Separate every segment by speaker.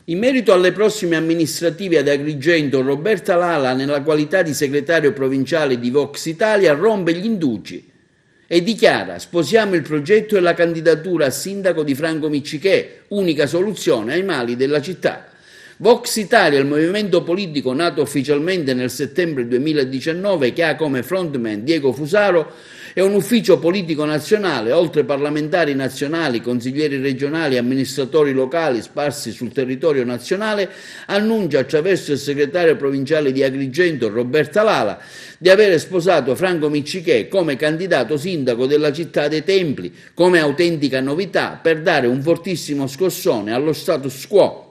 Speaker 1: In merito alle prossime amministrative ad Agrigento, Roberta Lala, nella qualità di segretario provinciale di Vox Italia, rompe gli indugi e dichiara: sposiamo il progetto e la candidatura a sindaco di Franco Miccichè, unica soluzione ai mali della città. Vox Italia, il movimento politico nato ufficialmente nel settembre 2019, che ha come frontman Diego Fusaro, è un ufficio politico nazionale, oltre parlamentari nazionali, consiglieri regionali e amministratori locali sparsi sul territorio nazionale, annuncia attraverso il segretario provinciale di Agrigento, Roberta Lala, di aver sposato Franco Miccichè come candidato sindaco della città dei Templi, come autentica novità per dare un fortissimo scossone allo status quo.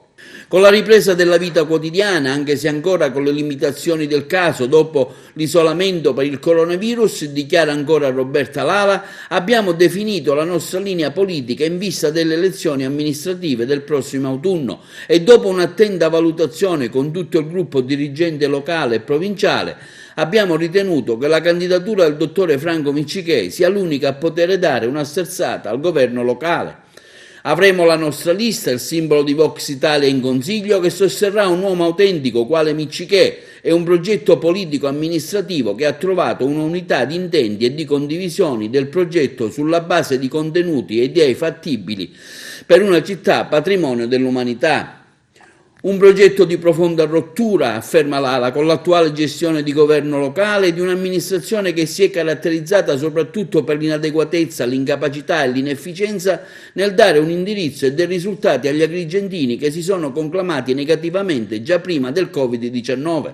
Speaker 1: Con la ripresa della vita quotidiana, anche se ancora con le limitazioni del caso dopo l'isolamento per il coronavirus, dichiara ancora Roberta Lala, abbiamo definito la nostra linea politica in vista delle elezioni amministrative del prossimo autunno e dopo un'attenta valutazione con tutto il gruppo dirigente locale e provinciale abbiamo ritenuto che la candidatura del dottore Franco Miccichè sia l'unica a poter dare una sterzata al governo locale. Avremo la nostra lista, il simbolo di Vox Italia in consiglio, che sosterrà un uomo autentico quale Miccichè e un progetto politico-amministrativo che ha trovato un'unità di intenti e di condivisioni del progetto sulla base di contenuti e idee fattibili per una città patrimonio dell'umanità. Un progetto di profonda rottura, afferma Lala, con l'attuale gestione di governo locale e di un'amministrazione che si è caratterizzata soprattutto per l'inadeguatezza, l'incapacità e l'inefficienza nel dare un indirizzo e dei risultati agli agrigentini che si sono conclamati negativamente già prima del Covid-19.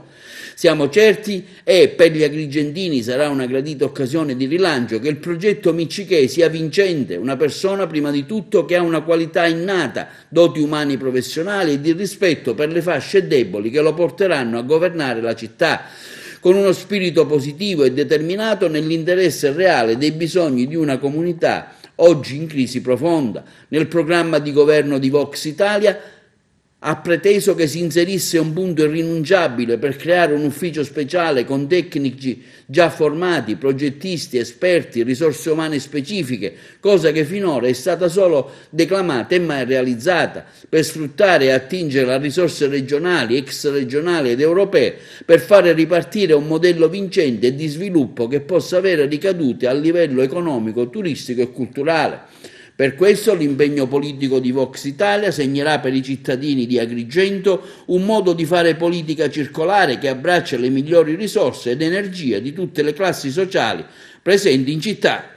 Speaker 1: Siamo certi, e per gli agrigentini sarà una gradita occasione di rilancio, che il progetto Miccichè sia vincente, una persona prima di tutto che ha una qualità innata, doti umani professionali e di rispetto per le fasce deboli che lo porteranno a governare la città, con uno spirito positivo e determinato nell'interesse reale dei bisogni di una comunità oggi in crisi profonda. Nel programma di governo di Vox Italia ha preteso che si inserisse un punto irrinunciabile per creare un ufficio speciale con tecnici già formati, progettisti, esperti, risorse umane specifiche, cosa che finora è stata solo declamata e mai realizzata, per sfruttare e attingere le risorse regionali, extraregionali ed europee, per fare ripartire un modello vincente e di sviluppo che possa avere ricadute a livello economico, turistico e culturale. Per questo l'impegno politico di Vox Italia segnerà per i cittadini di Agrigento un modo di fare politica circolare che abbraccia le migliori risorse ed energie di tutte le classi sociali presenti in città.